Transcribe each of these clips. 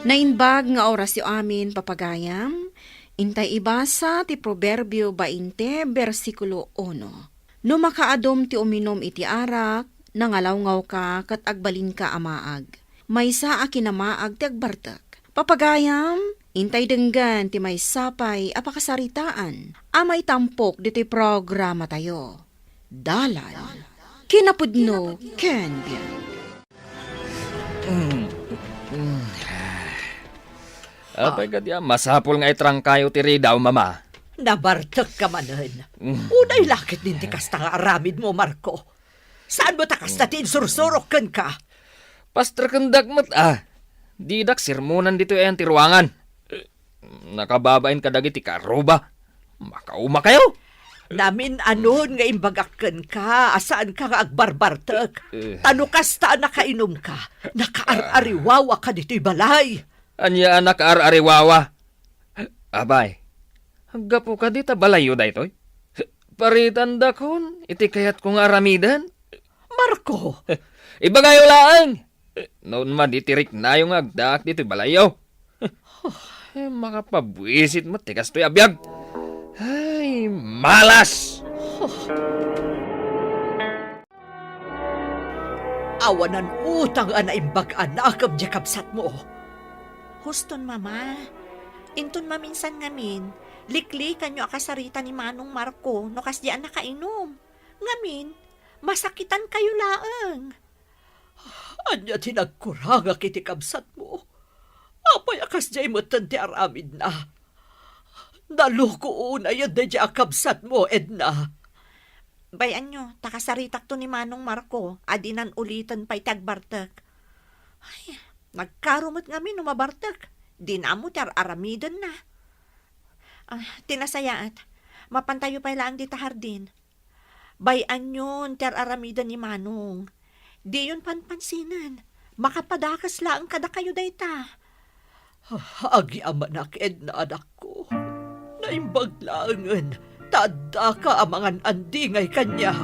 Nainbag nga oras yu amin papagayam, intay ibasa ti Proverbio 20, versikulo 1. No makaadom ti uminom iti arak, nangalawngaw ka kat agbalin ka amaag. Maysa a kinamaag ti agbartak. Papagayam, intay denggan ti may sapay apakasaritaan. Amay tampok dito'y programa tayo. Dalan. Kinapudno ken biyan. Apay ka diya, masapol nga itrang kayo tiri daw, mama. Nabartak ka manan. Unay lakit din ti kasta nga aramid mo, Marco. Saan mo takas na tinsursurokan ka? Pastor kandak mat, didak sirmonan dito yan ti ruangan. Nakababain ka dagi ti karuba. Makauma kayo. Namin anon nga imbagakan ka, asaan ka nga agbarbartak. Tano kasta nakainom ka, nakaarariwawa ka dito'y balay. Anya anak ar-ariwawa. Abay, haggapo ka dita balayo da ito'y. Paritanda kon, iti kayat kong aramidan. Marco, Ibagayo laang. Noon man itirik na yung agdaak dito'y balayo. Makapabwisit mo, tikas to'y abiyag. Ay, malas! awanan utang ana imbagaan na akab di kapsat mo. Huston, mama. Inton maminsan ngamin, likli kanyo akasarita ni Manong Marco no kas diyan nakainom. Ngamin, masakitan kayo laeng. Anya tinagkuraga kiti kapsat mo. Apay akas di mo ti aramid na. Naluko una yun na di akabsat mo, Edna. Bayan nyo, takasaritak to ni Manong Marco, adinan ulitan pa'y tagbartak. Ay, nagkarumot ngamin umabartak. Di na mo aramidan na. Tinasayaat, mapantayo pa'y lang di tahardin. Bayan yun, aramidan ni Manong. Di yun panpansinan. Makapadakas lang kada kayo dayta. Agi amanak, Edna, anak ko. Naimbag langan, tada ka amangan andingay kanyak.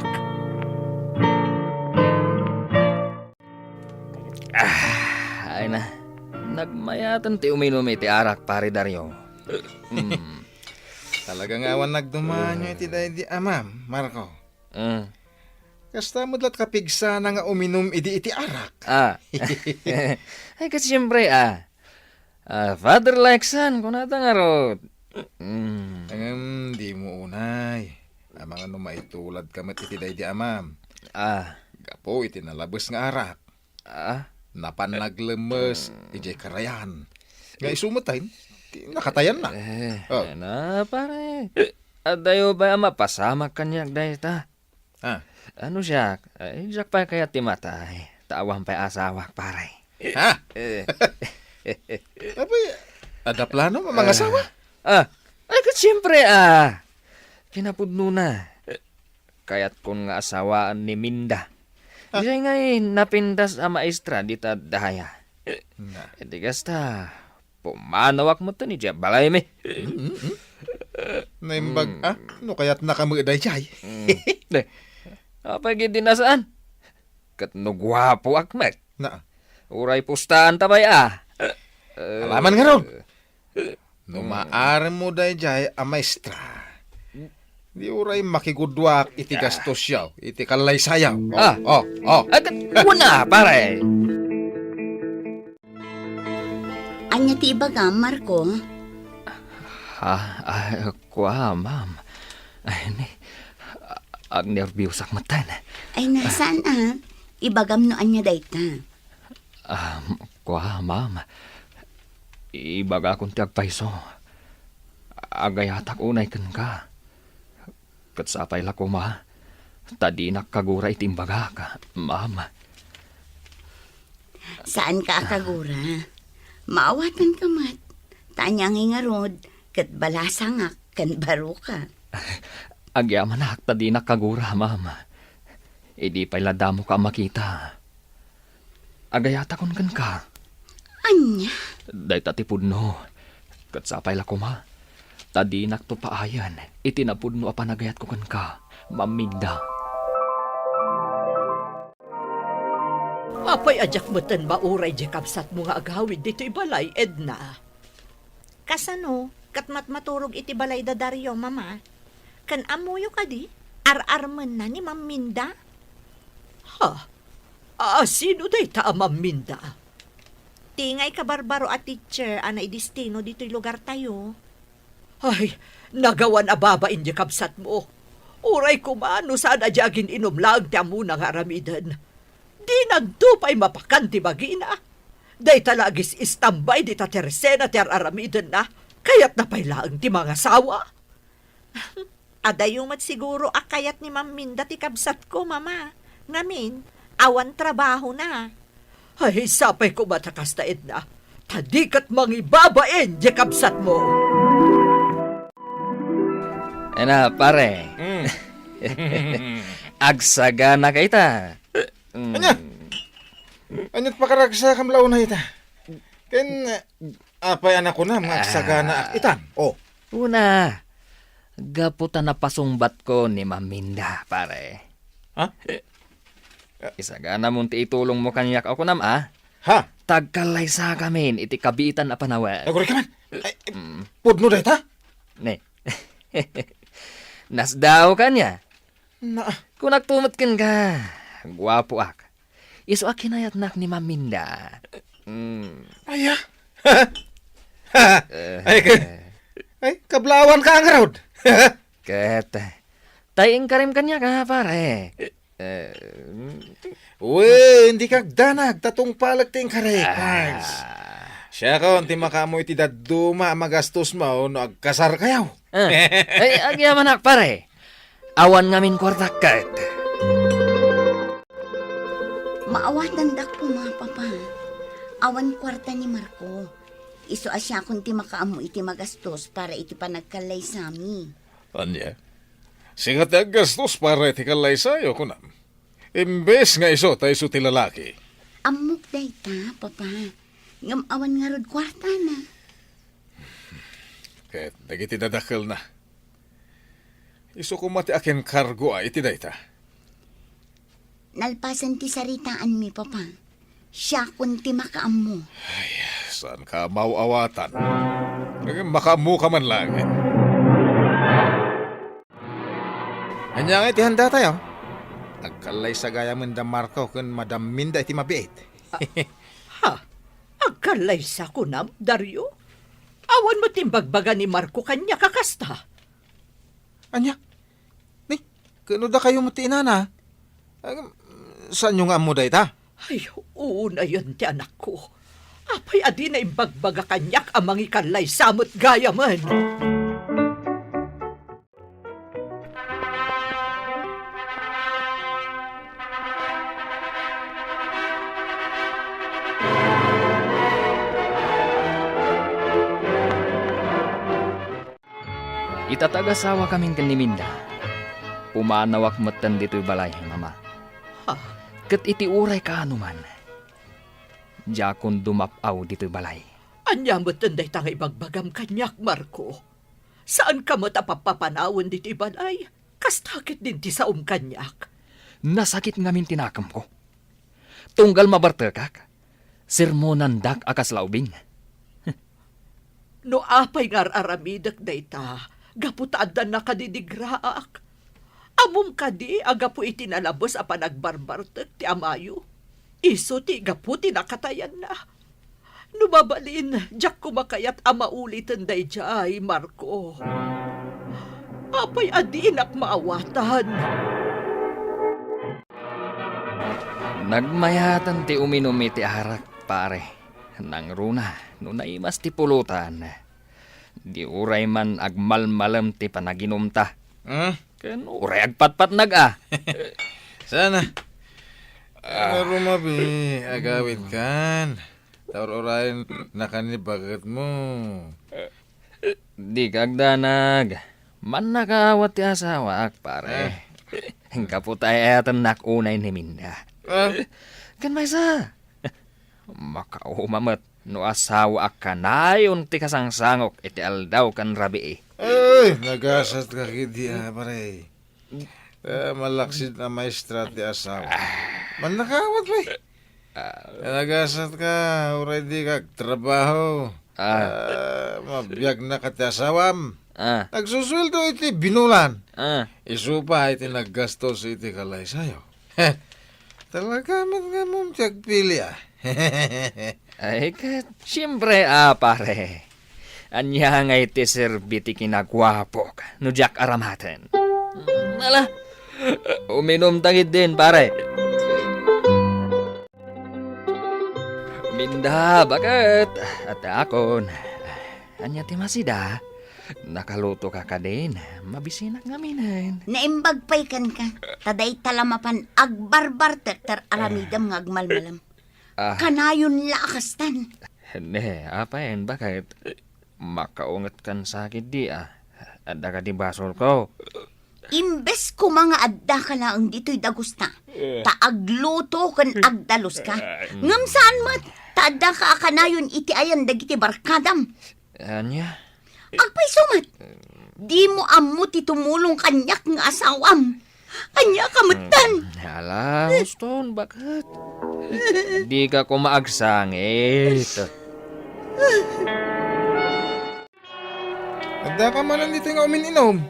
Ay na, nagmayatan ti uminom iti arak pare Dario. Talagang awan nagdumanyo iti day di amam, Marco. Kasta mo dat kapigsa na nga uminom iti arak. Ay kasi siyempre father like son, kunata nga rod. Di mo unay. Amang ano maitulad ka iti day di amam. Gapo iti nalabas nga arak. Napanaglemes iti karayan. Nga isumatayin, nakatayan na. Na pare. Adayo ba mapasama kanyak dayta? Ano siya? Siya pa kaya timatay. Tawang pa asawak pare. Abay, ada plano mga asawa? Ay kat siyempre kinapudno na. Kaya't kung nga asawaan ni Minda. Siya ngay napindas a maestra dita dahaya. Edi kasta, pumanawak mo to ni Jeb balay mi. Naimbag, no kaya't nakamuday jay. Apay dinasaan? Kat no gwapo akmet. Na, Uray pustaan tabay alaman nga ron. No maaari mo day jay a maestra. Di uray makigudwak iti gastos yaw, iti kalay sayaw. Agad una pare. Anya ti ibaga, Marco? Kwa ma'am. Ay ni, nervyos akmatan. Ay nasaan ibagam no anya dayta. Kwa ma'am. Ibaga akong tiagpaiso. Agayatak unay kan ka. Katsapay lako ma. Tadi nakagura itimbaga ka, ma'am. Saan ka akagura? Maawatan ka mat. Tanyang ingarod, kat balasangak, kan baro ka. Agyaman na tadi nakagura, ma'am. Idi pa'y ladamo ka makita. Agayatakon kan ka. Anya? Day tatipudno. Katsapay lako ma. Tadi nakto-paayan, itinapudno a panagayat ko kan ka, Maminda. Apay ajak moten mauray di kapsat mo nga agawid dito'y balay, Edna. Kasano, katmat maturog iti balay da Dario, mama. Kan amuyo ka di, ar-arman na ni Ma'am Minda. Ha? Sino day ta Ma'am Minda? Tingay ka barbaro at teacher, anay destino dito'y lugar tayo. Ay, nagawan ababain di kapsat mo. Uray ko mano saan adyagin inom lang ti amo nga aramidan. Di nagtupay mapakanti bagina. Day talagis istambay di ta teresena ti aramidan na. Kaya't napailaang ti mga sawa. Adayumat siguro akayat ni Ma'am Minda ti kabsat ko, mama. Ngamin, awan trabaho na. Ay, sapay ko matakas ta Edna. Tadikat mangibabain di kapsat mo. Ano, pare? Agsagana ka ita. Anya? Anyat pakaragsa kamlaw na ita. Ken, apay anak ko na, mga sagana akitan. Oh, Una, gaputan na pasungbat ko ni Maminda, pare. ha? Isagana mong ti itulong mo kanyak ako nam, ah. Ha? Tagkalay sa kamin, iti kabitan na panawa. Naguri ka man. Ay, pudno da ita? Ne. Nasdaw ka niya. Na, Kung nagtumatkin ka, gwapo ak. Iso ak hinayat nak ni Maminda. aya. Ay, kablawan ka ang rod. Ket, tayong karim kanya ka, pare. Uy, hindi kag danag, tatong palag ting karekars. Siya ka, unti makamo iti daduma magastos mo, no agkasar kayaw. Ay, agyaman ak, pare. Awan ngamin kwartak ket. Maawatan dak po mga papa. Awan kwarta ni Marco. Iso asya kung ti makaamu iti magastos para iti panagkalay sami. Anya, singat aggastos para iti kalay sayo, kunam. Imbes nga iso, tayo ti lalaki. Amok day ta, papa. Ngam awan nga rod kwarta na. Kahit nagiti dadakil na. Iso kumati akin kargo ay iti dayta. Nalpasan ti saritaan mi, papa. Siya kung ti makaamu. Saan ka mauawatan? Makamu ka man lang. Anya nga iti handa tayo. Agkalay sa gaya man da Marco kun Madam Minda iti mabiit. Ha? Agkalay sa kunam, Dario? Awan mo timbagbaga ni Marco kanya kakasta. Anya? Ni, kano da kayo mo ti inana? Saan nyo nga mo dayta? Ay, una yun ti anak ko. Apay adi na imbagbaga kanyak amang ikalay samot gaya man. Itatag-asawa kaming kaniminda. Pumanawak matan dito'y balay, mama. Ha? Ket iti uray ka anuman. Jakon dumapaw dito'y balay. Anya mo tanday tanga ibagbagam kanyak, Marco. Saan ka mo tapapapanawon dito ibalay? Kastakit din ti saom kanyak. Nasakit ngamin tinakam ko. Tunggal mabartekak. Sermonandak akas laubing. No apay ngar aramidak dayta, gaputaadan na kadidigraak. Amom kadi agapu itinalabos a panagbarbartek ti amayo. Iso ti gaputi nakatayan na. Nubabalin, jak kumakayat ama ulitin day jay, Marco. Apay adinak maawatan. Nagmayatan ti uminom iti arak, pare. Nang runa, no naimas ti pulutan. Di uray man agmalmalam ti panaginom ta. Ken uray agpatpat nag-a. Sana. Rumabi, agawit kan. Taur-urayan na kanibagat mo. Di kagdanag. Man nakawat ti asawa ak, pare. Kaputay atan nakunay ni Minda. Kan may sa. Makaumamat no asawa ak kanayon ti kasangsangok iti aldaw kan rabi. Ay, nagasat ka kidi pare. Malaksid na maestra ti asawa. Man nakawat ba Nagasat ka, already kag trabaho. Mabiyag na ka ti asawam. Nagsusweldo iti binulan. Isupa iti naggastos iti kalay sayo. Talaga man nga mong tiyagpili Ay, siyempre, pare. Anya nga iti serbiti kinagwapo ka, no Jack aramaten. Nala, uminom tagid din, pare. Minda, bakit? At akon, anya ti masida, nakaluto ka ka din, mabisinak ngaminan. Naimbagpay kan ka. Taday talamapan agbarbar ter aramidam nga agmalmalam. Kanayon laakastan. Ne, apain, bakit? Makaungat kan sakit di Adda ka di basol ko. Imbes ko mga adda ka na ang dito'y dagusta. Taagluto kan agdalos ka. Ngam saan mat? Taadda ka akanayon iti ayan dagiti barkadam. Anya? Agpay sumat. Di mo amo ti tumulong kanyak nga asawam. Anya kamutan. Hala, Houston, bakit? Di ka kumaagsangit. Handa ka man nandito nga umininom.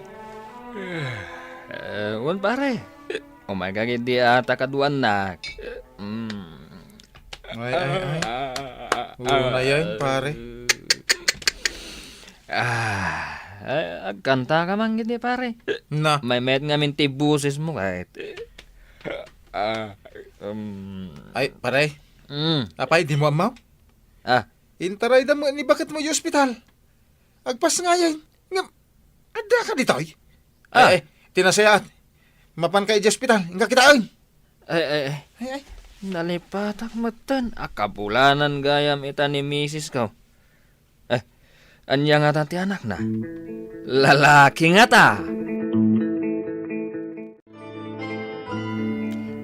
Wan pare. Umagagid di ata kaduan nak. Ay. Ulo na yan, pare. Agkanta ka man gidi pare. Na. May met nga minti busis mo kahit. Ay, pare. Apay, di mo amaw? Intaray da mo, ni bakit mo yung ospital? Agpas nga yan. Ngam, ada ka dito ay. Ay, tinasayaan. Mapan ka i ospital, nga kitaan. Ay. Nalipatak matan. Akabulanan gayam ita ni misis ko. Anya nga tati anak na. Lalaki nga ta.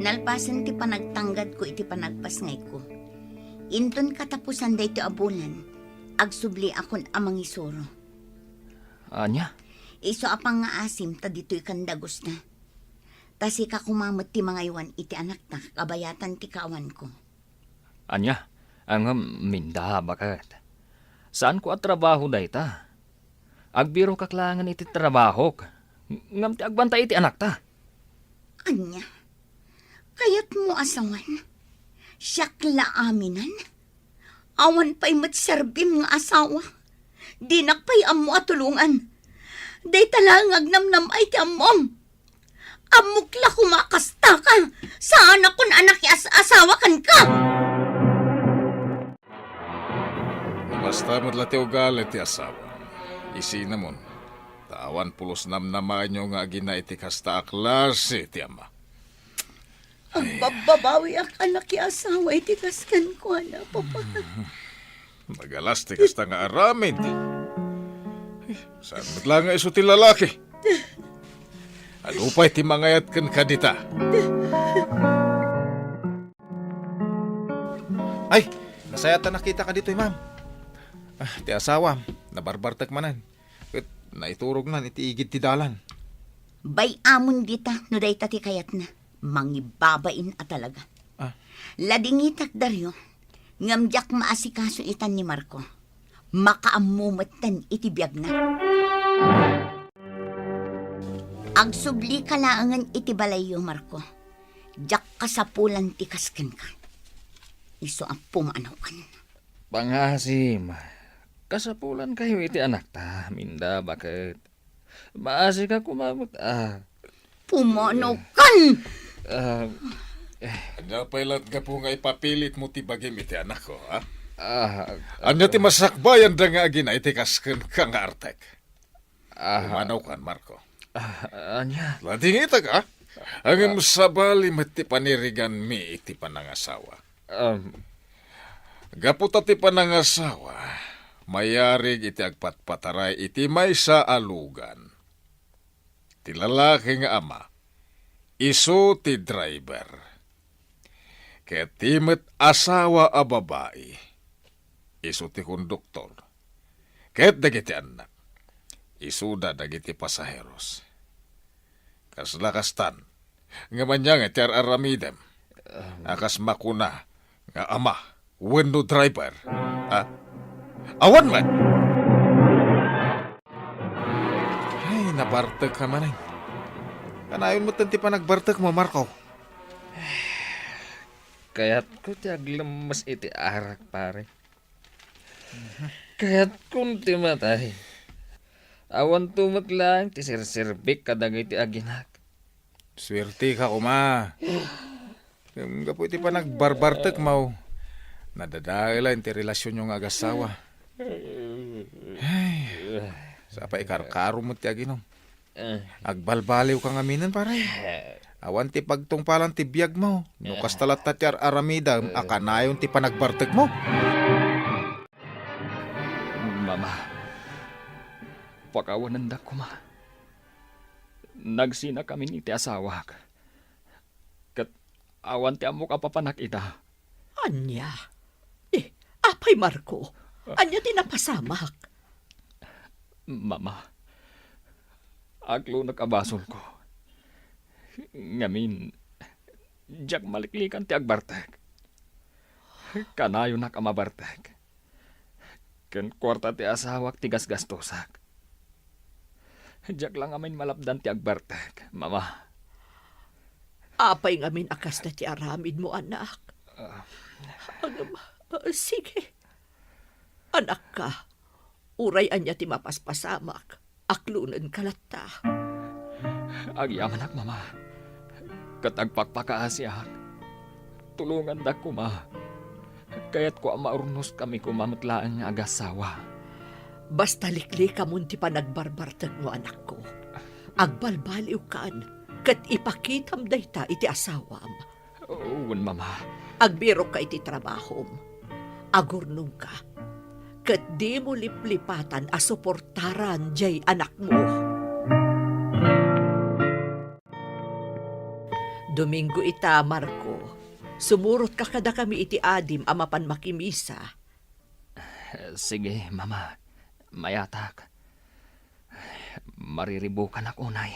Nalpasan ti panagtanggad ko iti panagpasngay ko. Inton katapusan da iti abulan, agsubli akon amang isuro. Anya? Iso apang nga asim ta dito'y kandagos na. Tasi ka kumamot ti mga iwan iti anak na kabayatan ti kawan ko. Anya? Ang minda bakit? Saan ko at trabaho da ita? Agbiro kaklangan iti trabaho. Ngam ti agbanta iti anak ta. Anya, kayat mo asawan? Siyak laaminan? Awan pa'y matserbim nga asawa? Dinak pa'y amo atulungan. Day talangag namnam ay ti amom. Amukla kumakasta ka. Saan akong anak asawa kan ka? Basta mo't ti ugali ti asawa. Isina mon. Tawan pulos namnama nyo nga gina iti kasta aklase ti ama. Ang bababawi ak anak ki asawa iti kaskan ko na, papa. Magalas ti kasta nga aramid. Saan mo't lang nga iso ti lalaki? Ano pa'y ti mangayat kan kadita? Ay, nasayata nakita ka dito, ma'am. Ti asawa, nabarbartak manan. At naiturog na, iti igid ti dalan. Bay amon dita, no day tati kayat na. Mangibabain a talaga. Ladingitak daryo, ngamjak maasikaso itan ni Marco. Makaamumatan iti biyag na. Agsubli ka laangan iti balayo, Marco. Jak kasapulan ti kasken ka. Iso ang pumanaw ka. Pangasim. Kasapulan kayo iti anak ta. Minda bakit? Maasi ka kumamot. Pumanaw kan! Ano pailat ka po nga ipapilit mo ti bagim iti anak ko, ha? Ano ti masakbayan da nga agina iti kasken ka nga artek? Umanaw kan, Marco. Anya? Lading itag, ha? Ang sabali mati panirigan mi iti panangasawa. Gaputa ti panangasawa, mayarig iti agpatpataray iti may sa alugan. Ti lalaking ama, iso ti driver. Kaya timet asawa a babae, iso ti konduktor. Kaya dagiti anak, iso da dagiti pasaheros. Kaslakastan, nga manyang iti aramidem, akas makuna, Nga ama, window driver. Ha? Awan man! Ay, nabartag ka man ay. Kanayon mo tanti pa nagbartag mo, Marco. Kaya't ko tiyag lemes iti arak, pare. Kaya't kung ti matay. Awan tumot lang ti sirsirbik kadagay ti aginak. Swerte ka, kuma. Yung gapo iti pa nagbarbartag mo. Nadadailan ti relasyon yung agasawa. Ay, sa pa ikarkaro mo ti aginom. Agbalbaliw kang aminan, pare. Awan ti pagtungpalan ti biyag mo. No kastalat tatyar aramida, akanayon ti panagbartag mo. Mama, pakawanan da ko ma. Nagsina kami ni ti asawak. Kat awan ti amo kapapanak ita. Anya? Apay Marco, anya tinapasamak. Mama, aglo nakabasol ko. Ngamin, jak maliklikan ti agbartek. Kanayo nakamabartek. Ken kwarta ti asawak ti gasgastosak. Jak lang amin malapdan ti agbartek, mama. Apay ngamin akas na ti aramid mo, anak. Sige. Anak ka, uray anya ti mapaspasamak. Aklunan kalata. Agyaman ak, mama. Katagpakpakaasyak. Tulungan da ko, ma. Kaya't ko maurnos kami kumamutlaan nga agasawa. Basta likli ka munti pa nagbarbartag mo, anak ko. Agbalbaliw kaan, kat ipakitam dayta iti asawam. Uwan, mama. Agbiro ka iti trabahom. Agurnong ka. Kat di mo liplipatan a suportaran jay anak mo. Domingo ita, Marco. Sumurot ka kada kami iti adim amapan makimisa. Sige, mama. Mayatak. Mariribukan ako, nay.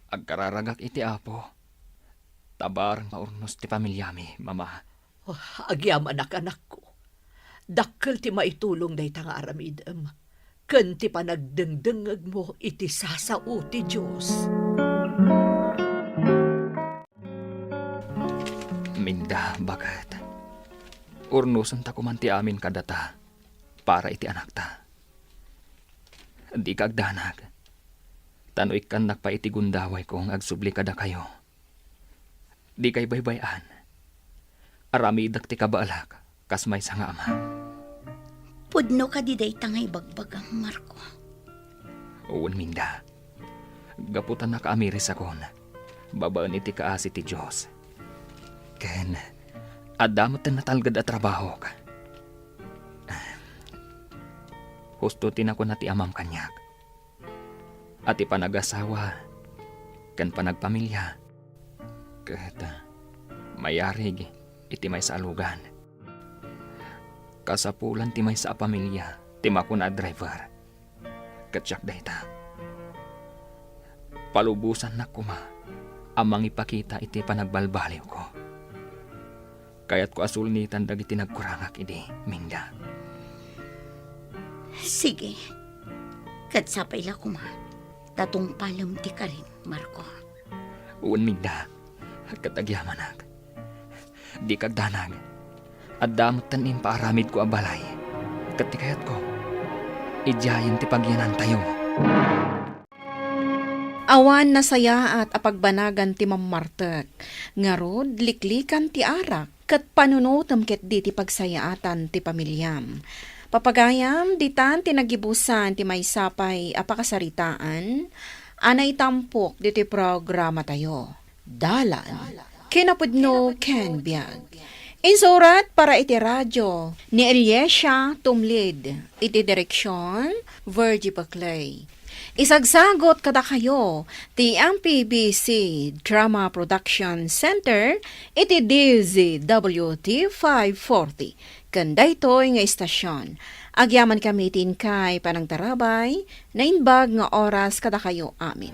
Agkararagak iti apo. Tabar maurnos ti pamilyami, mama. Oh, agyam anak-anak ko. Dakkel ti maitulong day nga aramidem. Ken ti panagdengdengeg mo iti sasao ti Diyos. Minda, bakit? Urnusan ta kuman ti amin kadata para iti anak ta. Di kagdanag. Tanoy kan nakpa iti gundaway kong agsubli kada kayo. Di kay baybayan. Aramidak ti kabaalak, kasmay sa nga ama. Pudno ka di day tangay bagbagang, Marco. Uwan, Minda. Gaputan na kaamiris akon. Babaan iti kaasi ti Diyos. Ken, adamot na natalgad at trabaho ka. Husto tinako na ti amam kanyak. At ipanag-asawa, ken panagpamilya. Ket, mayarig, iti may sa alugan. Kasapulan ti may sa pamilya, ti mako na driver. Katsak dayta. Palubusan na kuma, amang ipakita iti panagbalbaliw ko. Kaya't ko asulnitan dagiti nagkurangak idi, Minda. Sige. Katsapay la kuma. Tatong palam ti ka rin, Marco. Uwan, Minda. Katagyamanag. Di kagdanag. At damot tanim paaramid ko abalay. Katikayat ko. Idyayan ti pagyanan tayo. Awan na saya at apagbanagan ti mamartek. Ngarod, liklikan ti arak. Kat panunutom ket di ti pagsayaatan ti pamilyam. Papagayam, ditan tinagibusan ti may sapay apakasaritaan. Anay tampok di ti programa tayo. Dalan. Kinapudno ken biag. Insurat para iti radyo ni Eliesha Tumlid. Iti direksyon, Virgie Baclay. Isagsagot kada kayo ti MPBC Drama Production Center iti DZWT 540. Kanda ito'y nga istasyon. Agyaman kami tin kay panang tarabay na inbag nga oras kada kayo amin.